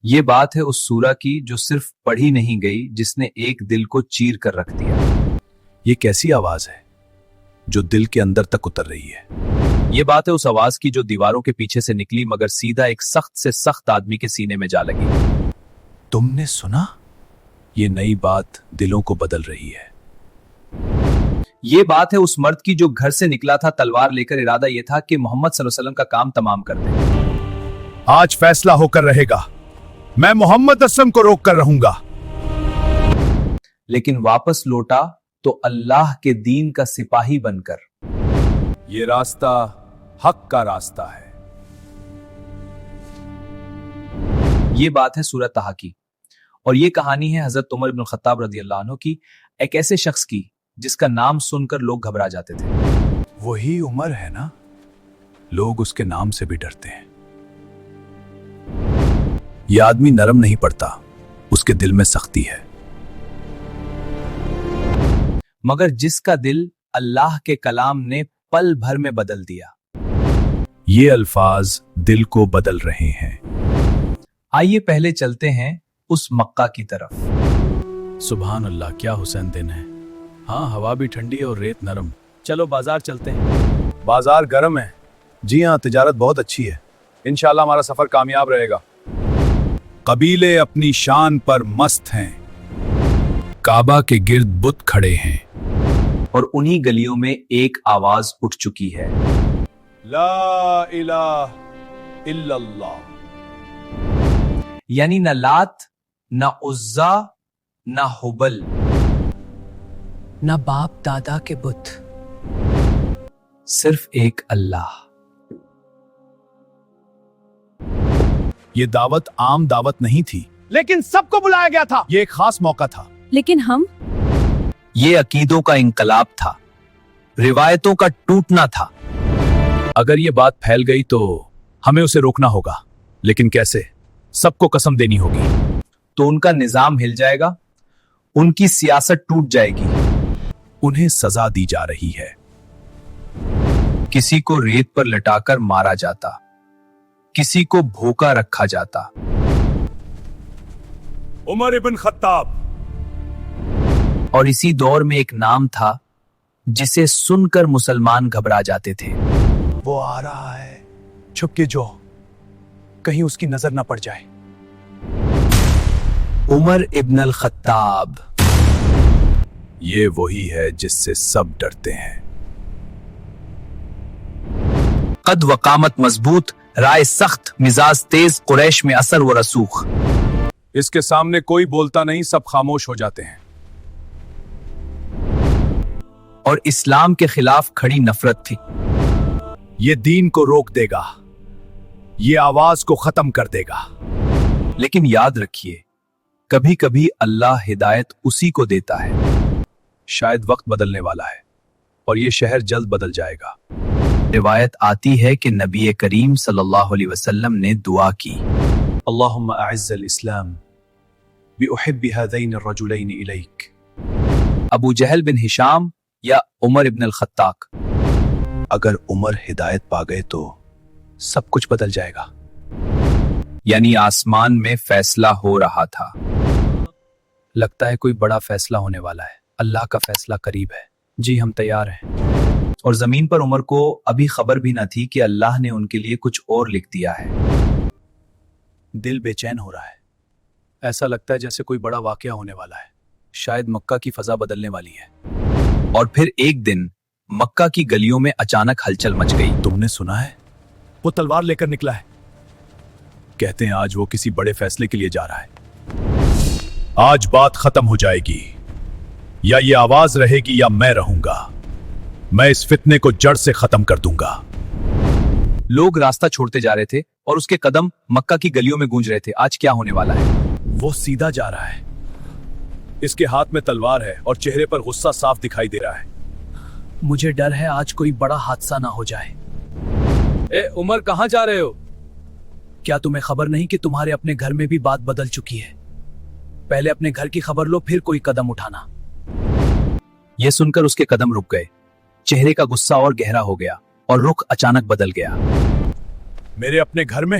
یہ بات ہے اس سورہ کی جو صرف پڑھی نہیں گئی، جس نے ایک دل کو چیر کر رکھ دیا۔ یہ کیسی آواز ہے جو دل کے اندر تک اتر رہی ہے؟ یہ بات ہے اس آواز کی جو دیواروں کے پیچھے سے نکلی مگر سیدھا ایک سخت سے سخت آدمی کے سینے میں جا لگی۔ تم نے سنا؟ یہ نئی بات دلوں کو بدل رہی ہے۔ یہ بات ہے اس مرد کی جو گھر سے نکلا تھا تلوار لے کر، ارادہ یہ تھا کہ محمد صلی اللہ علیہ وسلم کا کام تمام کر دے۔ آج فیصلہ ہو کر رہے گا، میں محمد اسلم کو روک کر رہوں گا۔ لیکن واپس لوٹا تو اللہ کے دین کا سپاہی بن کر۔ یہ راستہ حق کا راستہ ہے۔ یہ بات ہے سورہ طٰہٰ کی، اور یہ کہانی ہے حضرت عمر بن الخطاب رضی اللہ عنہ کی، ایک ایسے شخص کی جس کا نام سن کر لوگ گھبرا جاتے تھے۔ وہی عمر ہے نا؟ لوگ اس کے نام سے بھی ڈرتے ہیں۔ یہ آدمی نرم نہیں پڑتا، اس کے دل میں سختی ہے۔ مگر جس کا دل اللہ کے کلام نے پل بھر میں بدل دیا۔ یہ الفاظ دل کو بدل رہے ہیں۔ آئیے پہلے چلتے ہیں اس مکہ کی طرف۔ سبحان اللہ، کیا حسین دن ہے۔ ہاں، ہوا بھی ٹھنڈی اور ریت نرم۔ چلو بازار چلتے ہیں۔ بازار گرم ہے؟ جی ہاں، تجارت بہت اچھی ہے۔ انشاءاللہ ہمارا سفر کامیاب رہے گا۔ قبیلے اپنی شان پر مست ہیں، کعبہ کے گرد بت کھڑے ہیں، اور انہی گلیوں میں ایک آواز اٹھ چکی ہے، لا الہ الا اللہ۔ یعنی نہ لات، نہ عزا، نہ حبل، نہ باپ دادا کے بت، صرف ایک اللہ۔ یہ دعوت عام دعوت نہیں تھی، لیکن سب کو بلایا گیا تھا۔ یہ ایک خاص موقع تھا۔ لیکن ہم یہ عقیدوں کا انقلاب تھا، روایتوں کا ٹوٹنا تھا۔ اگر یہ بات پھیل گئی تو ہمیں اسے روکنا ہوگا، لیکن کیسے؟ سب کو قسم دینی ہوگی۔ تو ان کا نظام ہل جائے گا، ان کی سیاست ٹوٹ جائے گی۔ انہیں سزا دی جا رہی ہے۔ کسی کو ریت پر لٹا کر مارا جاتا، کسی کو بھوکا رکھا جاتا۔ عمر ابن خطاب۔ اور اسی دور میں ایک نام تھا جسے سن کر مسلمان گھبرا جاتے تھے۔ وہ آ رہا ہے، چھپ کے جو، کہیں اس کی نظر نہ پڑ جائے۔ عمر ابن الخطاب۔ یہ وہی ہے جس سے سب ڈرتے ہیں۔ قد وقامت مضبوط، رائے سخت، مزاج تیز، قریش میں اثر و رسوخ۔ اس کے سامنے کوئی بولتا نہیں، سب خاموش ہو جاتے ہیں۔ اور اسلام کے خلاف کھڑی نفرت تھی۔ یہ دین کو روک دے گا، یہ آواز کو ختم کر دے گا۔ لیکن یاد رکھیے، کبھی کبھی اللہ ہدایت اسی کو دیتا ہے۔ شاید وقت بدلنے والا ہے اور یہ شہر جلد بدل جائے گا۔ روایت آتی ہے کہ نبی کریم صلی اللہ علیہ وسلم نے دعا کی، اللہم اعز الاسلام بأحب هذین الرجلین الیک۔ ابو جہل بن ہشام یا عمر ابن الخطاب۔ اگر عمر ہدایت پا گئے تو سب کچھ بدل جائے گا۔ یعنی آسمان میں فیصلہ ہو رہا تھا۔ لگتا ہے کوئی بڑا فیصلہ ہونے والا ہے۔ اللہ کا فیصلہ قریب ہے۔ جی ہم تیار ہیں۔ اور زمین پر عمر کو ابھی خبر بھی نہ تھی کہ اللہ نے ان کے لیے کچھ اور لکھ دیا ہے۔ دل بے چین ہو رہا ہے۔ ایسا لگتا ہے جیسے کوئی بڑا واقعہ ہونے والا ہے۔ شاید مکہ کی فضا بدلنے والی ہے۔ اور پھر ایک دن مکہ کی گلیوں میں اچانک ہلچل مچ گئی۔ تم نے سنا ہے؟ وہ تلوار لے کر نکلا ہے۔ کہتے ہیں آج وہ کسی بڑے فیصلے کے لیے جا رہا ہے۔ آج بات ختم ہو جائے گی، یا یہ آواز رہے گی یا میں رہوں گا۔ میں اس فتنے کو جڑ سے ختم کر دوں گا۔ لوگ راستہ چھوڑتے جا رہے تھے اور اس کے قدم مکہ کی گلیوں میں گونج رہے تھے۔ آج کیا ہونے والا ہے؟ وہ سیدھا جا رہا ہے، اس کے ہاتھ میں تلوار ہے اور چہرے پر غصہ صاف دکھائی دے رہا ہے۔ مجھے ڈر ہے آج کوئی بڑا حادثہ نہ ہو جائے۔ اے عمر، کہاں جا رہے ہو؟ کیا تمہیں خبر نہیں کہ تمہارے اپنے گھر میں بھی بات بدل چکی ہے؟ پہلے اپنے گھر کی خبر لو، پھر کوئی قدم اٹھانا۔ یہ سن کر اس کے قدم رک گئے، چہرے کا غصہ اور گہرا ہو گیا اور رخ اچانک بدل گیا۔ میرے اپنے گھر میں